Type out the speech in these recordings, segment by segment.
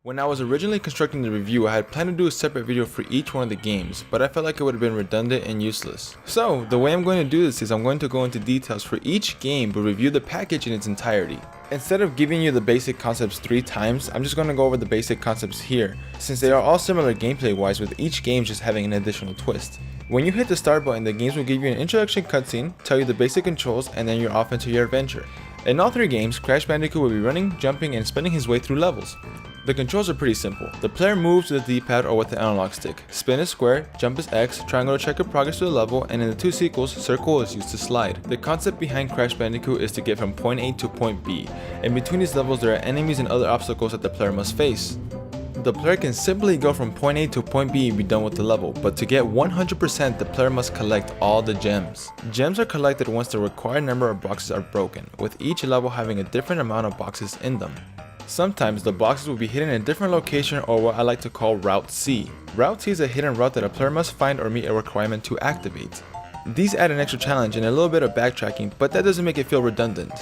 When I was originally constructing the review, I had planned to do a separate video for each one of the games, but I felt like it would have been redundant and useless. So, the way I'm going to do this is I'm going to go into details for each game but review the package in its entirety. Instead of giving you the basic concepts 3 times, I'm just going to go over the basic concepts here, since they are all similar gameplay wise with each game just having an additional twist. When you hit the start button, the games will give you an introduction cutscene, tell you the basic controls, and then you're off into your adventure. In all 3 games, Crash Bandicoot will be running, jumping, and spinning his way through levels. The controls are pretty simple. The player moves with the D-pad or with the analog stick. Spin is square, jump is X, triangle to check your progress through the level, and in the 2 sequels, circle is used to slide. The concept behind Crash Bandicoot is to get from point A to point B. In between these levels, there are enemies and other obstacles that the player must face. The player can simply go from point A to point B and be done with the level, but to get 100%, the player must collect all the gems. Gems are collected once the required number of boxes are broken, with each level having a different amount of boxes in them. Sometimes the boxes will be hidden in a different location, or what I like to call Route C. Route C is a hidden route that a player must find or meet a requirement to activate. These add an extra challenge and a little bit of backtracking, but that doesn't make it feel redundant.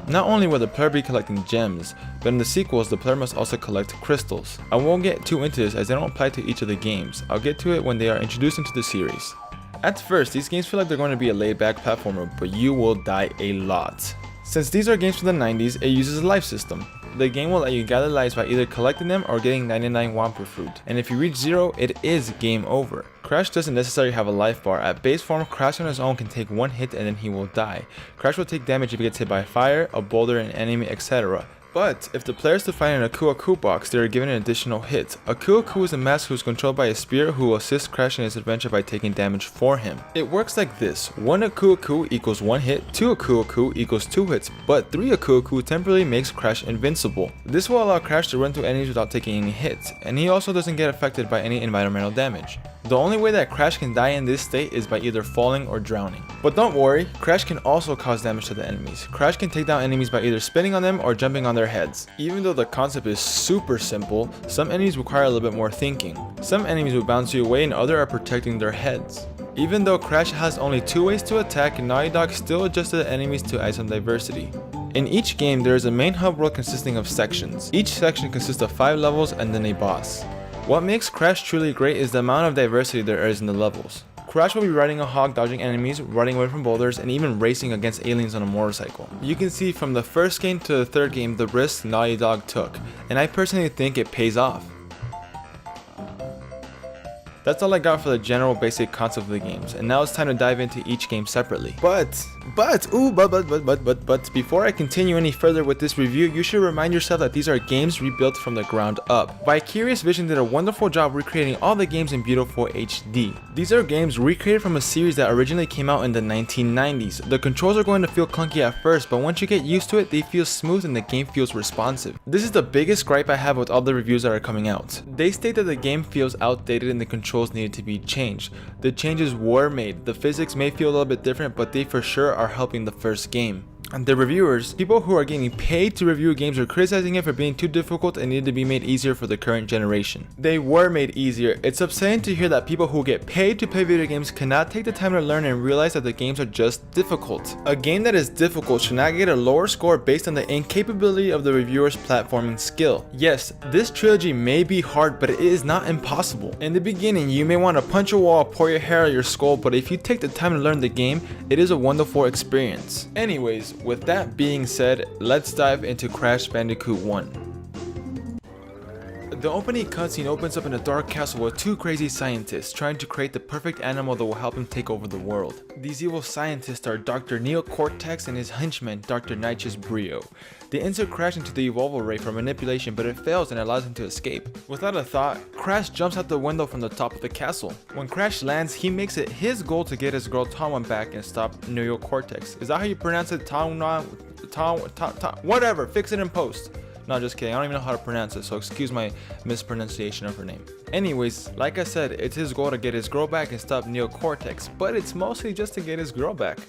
Not only will the player be collecting gems, but in the sequels the player must also collect crystals. I won't get too into this as they don't apply to each of the games. I'll get to it when they are introduced into the series. At first, these games feel like they're going to be a laid-back platformer, but you will die a lot. Since these are games from the 90s, it uses a life system. The game will let you gather lives by either collecting them or getting 99 Wampa fruit, and if you reach 0, it is game over. Crash doesn't necessarily have a life bar. At base form, Crash on his own can take 1 hit and then he will die. Crash will take damage if he gets hit by fire, a boulder, an enemy, etc. But if the player is to find an Aku Aku box, they are given an additional hit. Aku Aku is a mask who is controlled by a spirit who will assist Crash in his adventure by taking damage for him. It works like this: 1 Aku Aku equals 1 hit, 2 Aku Aku equals 2 hits, but 3 Aku Aku temporarily makes Crash invincible. This will allow Crash to run through enemies without taking any hits, and he also doesn't get affected by any environmental damage. The only way that Crash can die in this state is by either falling or drowning. But don't worry, Crash can also cause damage to the enemies. Crash can take down enemies by either spinning on them or jumping on their heads. Even though the concept is super simple, some enemies require a little bit more thinking. Some enemies will bounce you away and others are protecting their heads. Even though Crash has only 2 ways to attack, Naughty Dog still adjusted the enemies to add some diversity. In each game, there is a main hub world consisting of sections. Each section consists of 5 levels and then a boss. What makes Crash truly great is the amount of diversity there is in the levels. Crash will be riding a hog, dodging enemies, running away from boulders, and even racing against aliens on a motorcycle. You can see from the first game to the 3rd game the risk Naughty Dog took, and I personally think it pays off. That's all I got for the general basic concept of the games, and now it's time to dive into each game separately. But before I continue any further with this review, you should remind yourself that these are games rebuilt from the ground up. Vicarious Vision did a wonderful job recreating all the games in beautiful HD. These are games recreated from a series that originally came out in the 1990s. The controls are going to feel clunky at first, but once you get used to it, they feel smooth and the game feels responsive. This is the biggest gripe I have with all the reviews that are coming out. They state that the game feels outdated and the controls needed to be changed. The changes were made. The physics may feel a little bit different, but they for sure are helping the first game. And the reviewers, people who are getting paid to review games, are criticizing it for being too difficult and needed to be made easier for the current generation. They were made easier. It's upsetting to hear that people who get paid to play video games cannot take the time to learn and realize that the games are just difficult. A game that is difficult should not get a lower score based on the incapability of the reviewer's platforming skill. Yes, this trilogy may be hard, but it is not impossible. In the beginning, you may want to punch a wall, pour your hair out your skull, but if you take the time to learn the game, it is a wonderful experience. Anyways, with that being said, let's dive into Crash Bandicoot 1. The opening cutscene opens up in a dark castle with 2 crazy scientists trying to create the perfect animal that will help him take over the world. These evil scientists are Dr. Neocortex and his henchman, Dr. Nitrous Brio. They insert Crash into the Evolve Array for manipulation, but it fails and allows him to escape. Without a thought, Crash jumps out the window from the top of the castle. When Crash lands, he makes it his goal to get his girl Tawa back and stop Neocortex. Is that how you pronounce it? Whatever, fix it in post. No, just kidding. I don't even know how to pronounce it, so excuse my mispronunciation of her name. Anyways, like I said, it's his goal to get his girl back and stop Neocortex, but it's mostly just to get his girl back.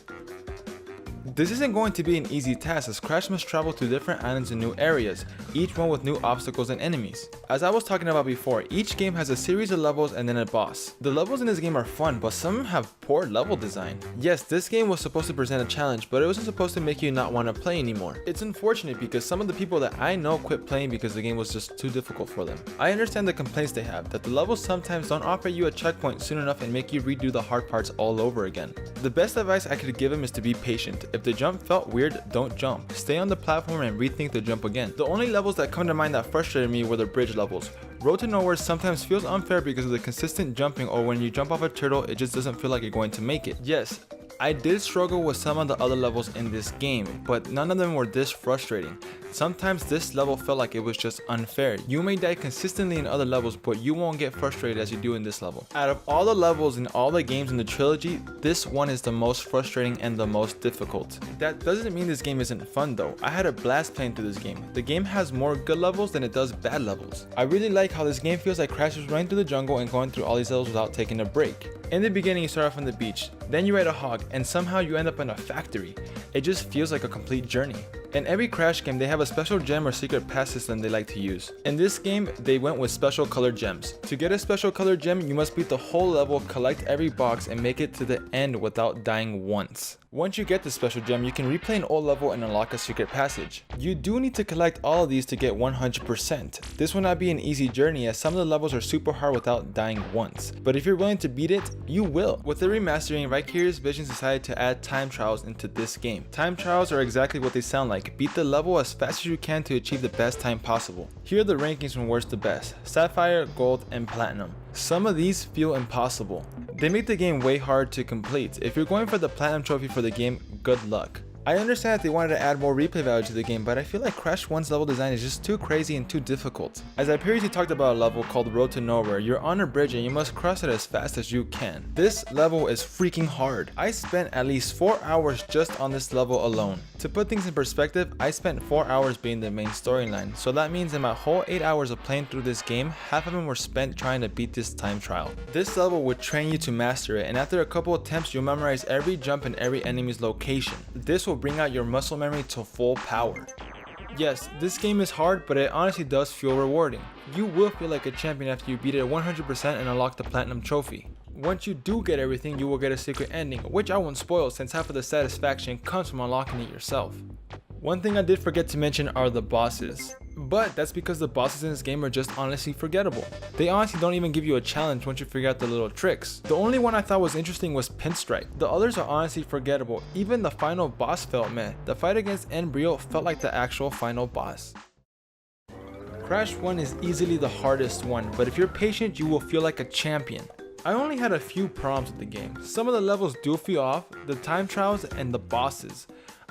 This isn't going to be an easy task as Crash must travel to different islands and new areas, each one with new obstacles and enemies. As I was talking about before, each game has a series of levels and then a boss. The levels in this game are fun, but some have poor level design. Yes, this game was supposed to present a challenge, but it wasn't supposed to make you not want to play anymore. It's unfortunate because some of the people that I know quit playing because the game was just too difficult for them. I understand the complaints they have, that the levels sometimes don't offer you a checkpoint soon enough and make you redo the hard parts all over again. The best advice I could give him is to be patient. If the jump felt weird, don't jump. Stay on the platform and rethink the jump again. The only levels that come to mind that frustrated me were the bridge levels. Road to Nowhere sometimes feels unfair because of the consistent jumping, or when you jump off a turtle, it just doesn't feel like you're going to make it. Yes, I did struggle with some of the other levels in this game, but none of them were this frustrating. Sometimes this level felt like it was just unfair. You may die consistently in other levels, but you won't get frustrated as you do in this level. Out of all the levels in all the games in the trilogy, this one is the most frustrating and the most difficult. That doesn't mean this game isn't fun though. I had a blast playing through this game. The game has more good levels than it does bad levels. I really like how this game feels like Crash is running through the jungle and going through all these levels without taking a break. In the beginning you start off on the beach, then you ride a hog, and somehow you end up in a factory. It just feels like a complete journey. In every Crash game, they have a special gem or secret pass system they like to use. In this game, they went with special colored gems. To get a special colored gem, you must beat the whole level, collect every box, and make it to the end without dying once. Once you get the special gem, you can replay an old level and unlock a secret passage. You do need to collect all of these to get 100%. This will not be an easy journey as some of the levels are super hard without dying once. But if you're willing to beat it, you will. With the remastering, Vicarious Visions decided to add time trials into this game. Time trials are exactly what they sound like. Beat the level as fast as you can to achieve the best time possible. Here are the rankings from worst to best: Sapphire, Gold, and Platinum. Some of these feel impossible. They make the game way hard to complete. If you're going for the Platinum trophy for the game, good luck. I understand that they wanted to add more replay value to the game, but I feel like Crash 1's level design is just too crazy and too difficult. As I previously talked about a level called Road to Nowhere, you're on a bridge and you must cross it as fast as you can. This level is freaking hard. I spent at least 4 hours just on this level alone. To put things in perspective, I spent 4 hours being the main storyline, so that means in my whole 8 hours of playing through this game, half of them were spent trying to beat this time trial. This level would train you to master it, and after a couple attempts you'll memorize every jump and every enemy's location. This will bring out your muscle memory to full power. Yes, this game is hard, but it honestly does feel rewarding. You will feel like a champion after you beat it 100% and unlock the Platinum trophy. Once you do get everything, you will get a secret ending, which I won't spoil since half of the satisfaction comes from unlocking it yourself. One thing I did forget to mention are the bosses. But that's because the bosses in this game are just honestly forgettable. They honestly don't even give you a challenge once you figure out the little tricks. The only one I thought was interesting was Pinstripe. The others are honestly forgettable. Even the final boss felt meh. The fight against Embryo felt like the actual final boss. Crash 1 is easily the hardest one, but if you're patient you will feel like a champion. I only had a few problems with the game. Some of the levels do feel off, the time trials and the bosses.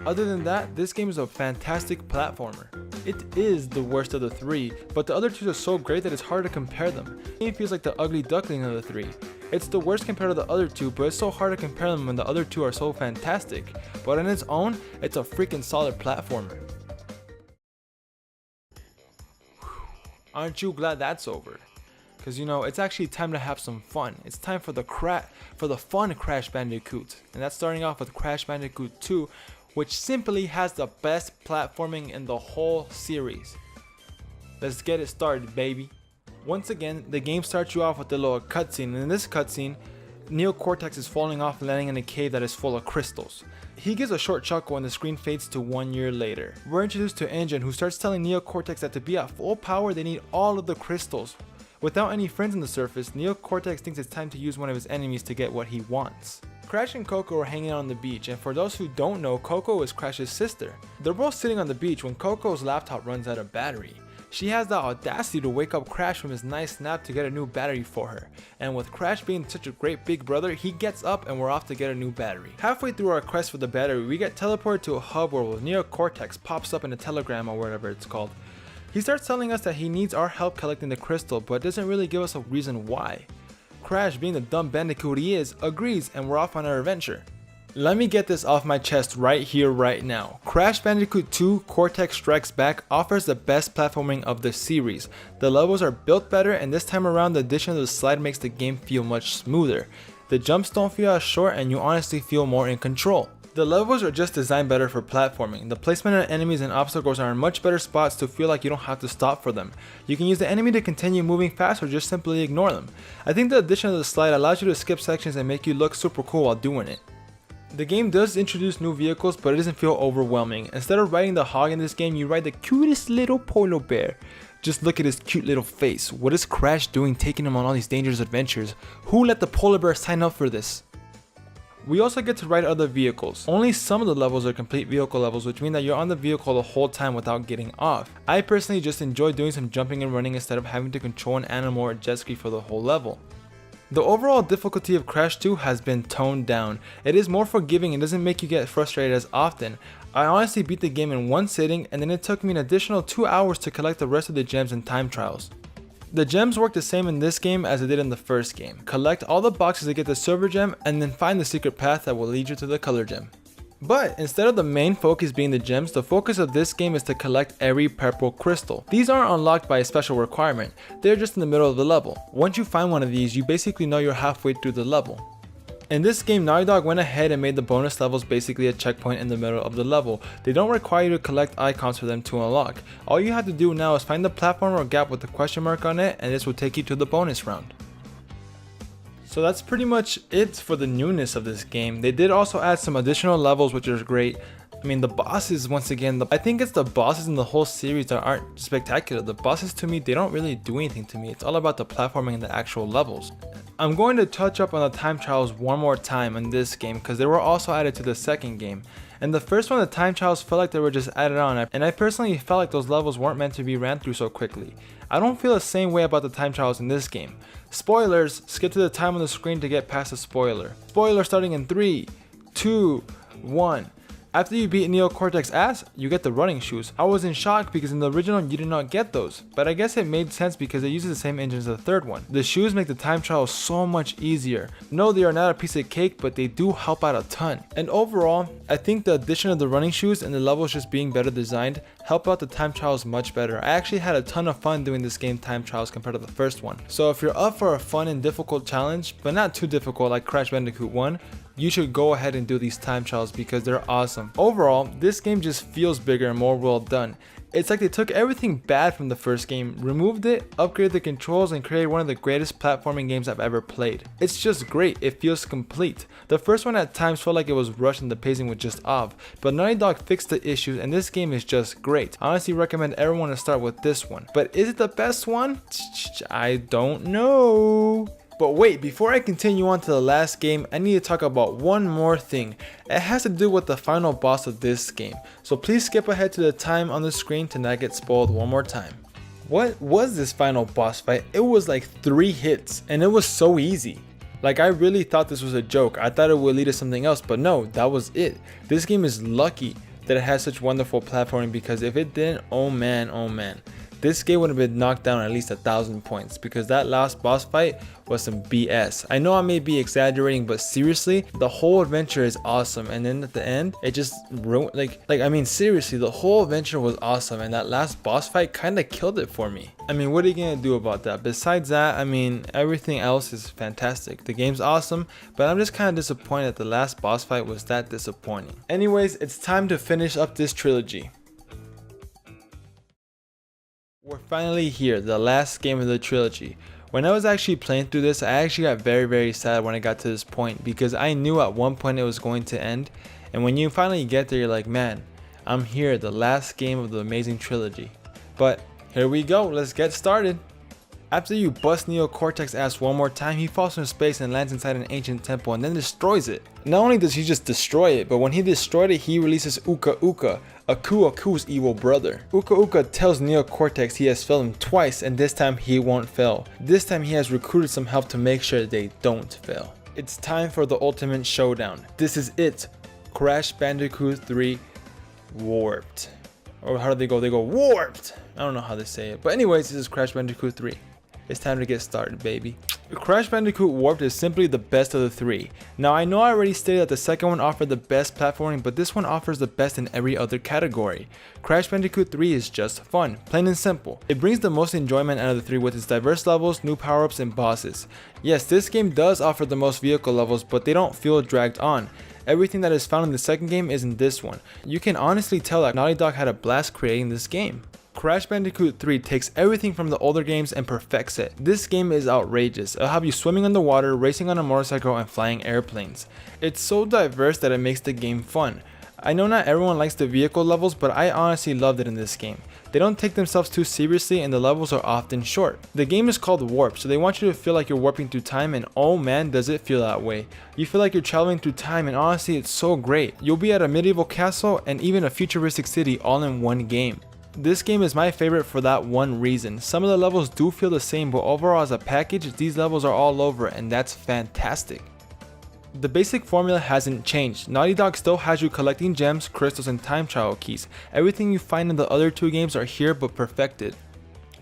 Other than that, this game is a fantastic platformer. It is the worst of the three, but the other two are so great that it's hard to compare them. The game feels like the ugly duckling of the three. It's the worst compared to the other two, but it's so hard to compare them when the other two are so fantastic. But on its own, it's a freaking solid platformer. Aren't you glad that's over? Because you know, it's actually time to have some fun. It's time for the fun Crash Bandicoot. And that's starting off with Crash Bandicoot 2, which simply has the best platforming in the whole series. Let's get it started, baby. Once again, the game starts you off with a little cutscene, and in this cutscene, Neo Cortex is falling off and landing in a cave that is full of crystals. He gives a short chuckle and the screen fades to 1 year later. We're introduced to Engine, who starts telling Neo Cortex that to be at full power they need all of the crystals. Without any friends on the surface, Neo Cortex thinks it's time to use one of his enemies to get what he wants. Crash and Coco are hanging out on the beach, and for those who don't know, Coco is Crash's sister. They're both sitting on the beach when Coco's laptop runs out of battery. She has the audacity to wake up Crash from his nice nap to get a new battery for her. And with Crash being such a great big brother, he gets up and we're off to get a new battery. Halfway through our quest for the battery, we get teleported to a hub where Neo Cortex pops up in a telegram or whatever it's called. He starts telling us that he needs our help collecting the crystal, but doesn't really give us a reason why. Crash, being the dumb bandicoot he is, agrees and we're off on our adventure. Let me get this off my chest right here, right now. Crash Bandicoot 2 Cortex Strikes Back offers the best platforming of the series. The levels are built better, and this time around the addition of the slide makes the game feel much smoother. The jumps don't feel as short and you honestly feel more in control. The levels are just designed better for platforming. The placement of enemies and obstacles are in much better spots to feel like you don't have to stop for them. You can use the enemy to continue moving fast or just simply ignore them. I think the addition of the slide allows you to skip sections and make you look super cool while doing it. The game does introduce new vehicles, but it doesn't feel overwhelming. Instead of riding the hog in this game, you ride the cutest little polar bear. Just look at his cute little face. What is Crash doing taking him on all these dangerous adventures? Who let the polar bear sign up for this? We also get to ride other vehicles. Only some of the levels are complete vehicle levels, which mean that you're on the vehicle the whole time without getting off. I personally just enjoy doing some jumping and running instead of having to control an animal or jet ski for the whole level. The overall difficulty of Crash 2 has been toned down. It is more forgiving and doesn't make you get frustrated as often. I honestly beat the game in one sitting, and then it took me an additional 2 hours to collect the rest of the gems and time trials. The gems work the same in this game as it did in the first game. Collect all the boxes to get the silver gem, and then find the secret path that will lead you to the color gem. But instead of the main focus being the gems, the focus of this game is to collect every purple crystal. These aren't unlocked by a special requirement, they're just in the middle of the level. Once you find one of these, you basically know you're halfway through the level. In this game, Naughty Dog went ahead and made the bonus levels basically a checkpoint in the middle of the level. They don't require you to collect icons for them to unlock. All you have to do now is find the platform or gap with the question mark on it, and this will take you to the bonus round. So that's pretty much it for the newness of this game. They did also add some additional levels, which is great. I mean, the bosses, once again, I think it's the bosses in the whole series that aren't spectacular. The bosses, to me, they don't really do anything to me. It's all about the platforming and the actual levels. I'm going to touch up on the time trials one more time in this game because they were also added to the second game. In the first one, the time trials felt like they were just added on, and I personally felt like those levels weren't meant to be ran through so quickly. I don't feel the same way about the time trials in this game. Spoilers, skip to the time on the screen to get past the spoiler. Spoiler starting in 3, 2, 1. After you beat Neo Cortex's ass, you get the running shoes. I was in shock because in the original you did not get those, but I guess it made sense because it uses the same engine as the third one. The shoes make the time trial so much easier. No, they are not a piece of cake, but they do help out a ton. And overall, I think the addition of the running shoes and the levels just being better designed help out the time trials much better. I actually had a ton of fun doing this game time trials compared to the first one. So if you're up for a fun and difficult challenge, but not too difficult like Crash Bandicoot 1, you should go ahead and do these time trials because they're awesome. Overall, this game just feels bigger and more well done. It's like they took everything bad from the first game, removed it, upgraded the controls, and created one of the greatest platforming games I've ever played. It's just great, it feels complete. The first one at times felt like it was rushed and the pacing was just off, but Naughty Dog fixed the issues and this game is just great. I honestly recommend everyone to start with this one. But is it the best one? I don't know. But wait, before I continue on to the last game, I need to talk about one more thing. It has to do with the final boss of this game. So please skip ahead to the time on the screen to not get spoiled one more time. What was this final boss fight? It was like 3 hits and it was so easy. Like, I really thought this was a joke. I thought it would lead to something else, but no, that was it. This game is lucky that it has such wonderful platforming because if it didn't, oh man. This game would have been knocked down at least 1,000 points because that last boss fight was some BS. I know I may be exaggerating, but seriously, the whole adventure is awesome. And then at the end, it just ruined, I mean, seriously, the whole adventure was awesome. And that last boss fight kind of killed it for me. I mean, what are you going to do about that? Besides that, I mean, everything else is fantastic. The game's awesome, but I'm just kind of disappointed that the last boss fight was that disappointing. Anyways, it's time to finish up this trilogy. We're finally here, the last game of the trilogy. When I was actually playing through this, I actually got very sad when I got to this point because I knew at one point it was going to end. And when you finally get there, you're like, man, I'm here, the last game of the amazing trilogy. But here we go, let's get started. After you bust Neo Cortex's ass one more time, he falls from space and lands inside an ancient temple and then destroys it. Not only does he just destroy it, but when he destroyed it, he releases Uka Uka, Aku's evil brother. Uka Uka tells Neo Cortex he has failed him twice and this time he won't fail. This time he has recruited some help to make sure they don't fail. It's time for the ultimate showdown. This is it. Crash Bandicoot 3 Warped. Or how do they go? They go warped. I don't know how they say it. But anyways, this is Crash Bandicoot 3. It's time to get started, baby. Crash Bandicoot Warped is simply the best of the 3. Now, I know I already stated that the second one offered the best platforming, but this one offers the best in every other category. Crash Bandicoot 3 is just fun, plain and simple. It brings the most enjoyment out of the 3 with its diverse levels, new power-ups, and bosses. Yes, this game does offer the most vehicle levels, but they don't feel dragged on. Everything that is found in the second game is in this one. You can honestly tell that Naughty Dog had a blast creating this game. Crash Bandicoot 3 takes everything from the older games and perfects it. This game is outrageous. It'll have you swimming underwater, racing on a motorcycle, and flying airplanes. It's so diverse that it makes the game fun. I know not everyone likes the vehicle levels, but I honestly loved it in this game. They don't take themselves too seriously and the levels are often short. The game is called Warp, so they want you to feel like you're warping through time, and oh man does it feel that way. You feel like you're traveling through time, and honestly it's so great. You'll be at a medieval castle and even a futuristic city all in one game. This game is my favorite for that one reason. Some of the levels do feel the same, but overall as a package, these levels are all over and that's fantastic. The basic formula hasn't changed. Naughty Dog still has you collecting gems, crystals, and time trial keys. Everything you find in the other two games are here but perfected.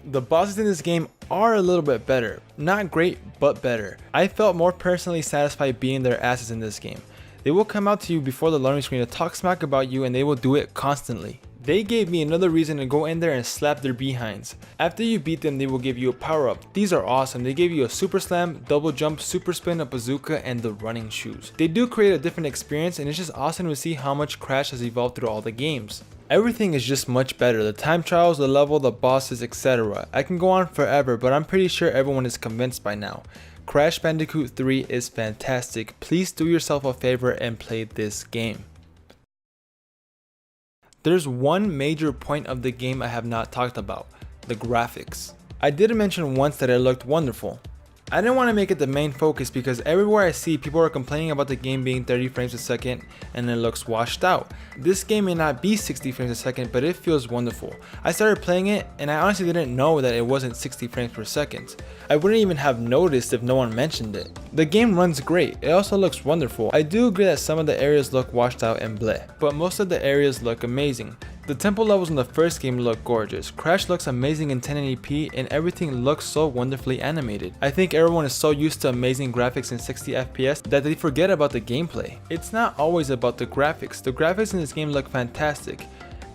The bosses in this game are a little bit better. Not great, but better. I felt more personally satisfied beating their asses in this game. They will come out to you before the loading screen to talk smack about you, and they will do it constantly. They gave me another reason to go in there and slap their behinds. After you beat them, they will give you a power up. These are awesome. They give you a super slam, double jump, super spin, a bazooka, and the running shoes. They do create a different experience, and it's just awesome to see how much Crash has evolved through all the games. Everything is just much better. The time trials, the level, the bosses, etc. I can go on forever, but I'm pretty sure everyone is convinced by now. Crash Bandicoot 3 is fantastic. Please do yourself a favor and play this game. There's one major point of the game I have not talked about, the graphics. I did mention once that it looked wonderful. I didn't want to make it the main focus because everywhere I see people are complaining about the game being 30 frames a second and it looks washed out. This game may not be 60 frames a second, but it feels wonderful. I started playing it and I honestly didn't know that it wasn't 60 frames per second. I wouldn't even have noticed if no one mentioned it. The game runs great, it also looks wonderful. I do agree that some of the areas look washed out and bleh, but most of the areas look amazing. The temple levels in the first game look gorgeous. Crash looks amazing in 1080p and everything looks so wonderfully animated. I think everyone is so used to amazing graphics in 60 FPS that they forget about the gameplay. It's not always about the graphics. The graphics in this game look fantastic.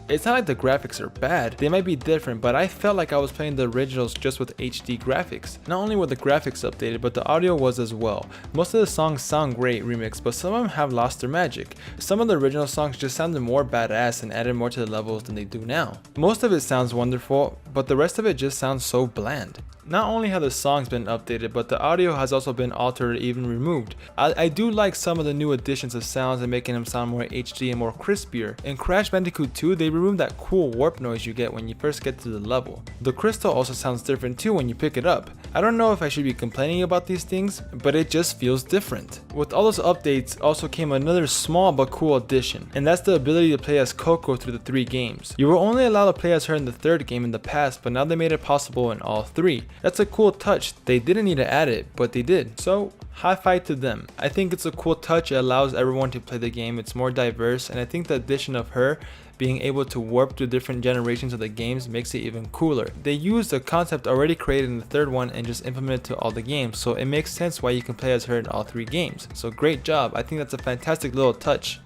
It's not like the graphics are bad, they might be different, but I felt like I was playing the originals just with HD graphics. Not only were the graphics updated, but the audio was as well. Most of the songs sound great remixed, but some of them have lost their magic. Some of the original songs just sounded more badass and added more to the levels than they do now. Most of it sounds wonderful, but the rest of it just sounds so bland. Not only have the songs been updated, but the audio has also been altered or even removed. I do like some of the new additions of sounds and making them sound more HD and more crispier. In Crash Bandicoot 2, they removed that cool warp noise you get when you first get to the level. The crystal also sounds different too when you pick it up. I don't know if I should be complaining about these things, but it just feels different. With all those updates also came another small but cool addition, and that's the ability to play as Coco through the 3 games. You were only allowed to play as her in the 3rd game in the past, but now they made it possible in all 3. That's a cool touch. They didn't need to add it, but they did. So, high five to them. I think it's a cool touch. It allows everyone to play the game. It's more diverse, and I think the addition of her being able to warp through different generations of the games makes it even cooler. They used a concept already created in the 3rd one and just implemented it to all the games, so it makes sense why you can play as her in all 3 games. So great job. I think that's a fantastic little touch.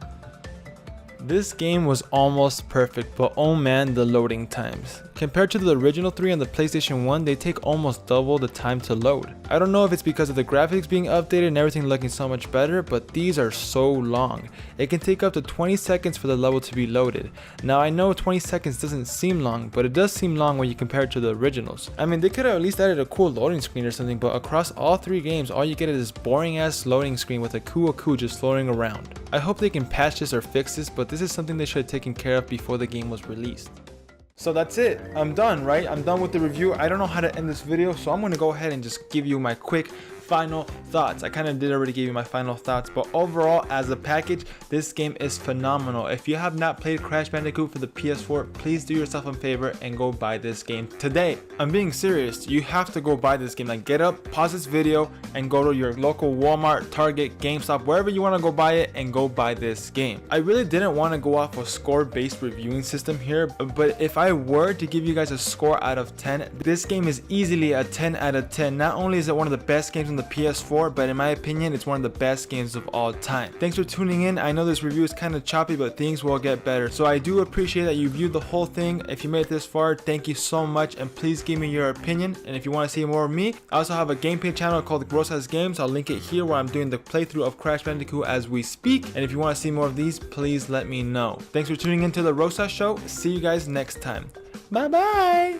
This game was almost perfect, but oh man, the loading times. Compared to the original 3 on the PlayStation 1, they take almost double the time to load. I don't know if it's because of the graphics being updated and everything looking so much better, but these are so long. It can take up to 20 seconds for the level to be loaded. Now I know 20 seconds doesn't seem long, but it does seem long when you compare it to the originals. I mean, they could have at least added a cool loading screen or something, but across all 3 games, all you get is this boring ass loading screen with a Aku just floating around. I hope they can patch this or fix this, but this is something they should have taken care of before the game was released. So that's it. I'm done, right? I'm done with the review. I don't know how to end this video, so I'm going to go ahead and just give you my quick final thoughts. I kind of did already give you my final thoughts, but overall as a package, this game is phenomenal. If you have not played Crash Bandicoot for the PS4, please do yourself a favor and go buy this game today. I'm being serious. You have to go buy this game. Like, get up, pause this video, and go to your local Walmart, Target, GameStop, wherever you want to go buy it, and go buy this game. I really didn't want to go off a score-based reviewing system here, but if I were to give you guys a score out of 10, this game is easily a 10 out of 10. Not only is it one of the best games in the PS4, but in my opinion, it's one of the best games of all time. Thanks for tuning in. I know this review is kind of choppy, but things will get better. So I do appreciate that you viewed the whole thing. If you made it this far, thank you so much, and please give me your opinion. And if you want to see more of me, I also have a gameplay channel called Rosas Games. I'll link it here, where I'm doing the playthrough of Crash Bandicoot as we speak. And if you want to see more of these, please let me know. Thanks for tuning into the Rosas Show. See you guys next time. Bye bye.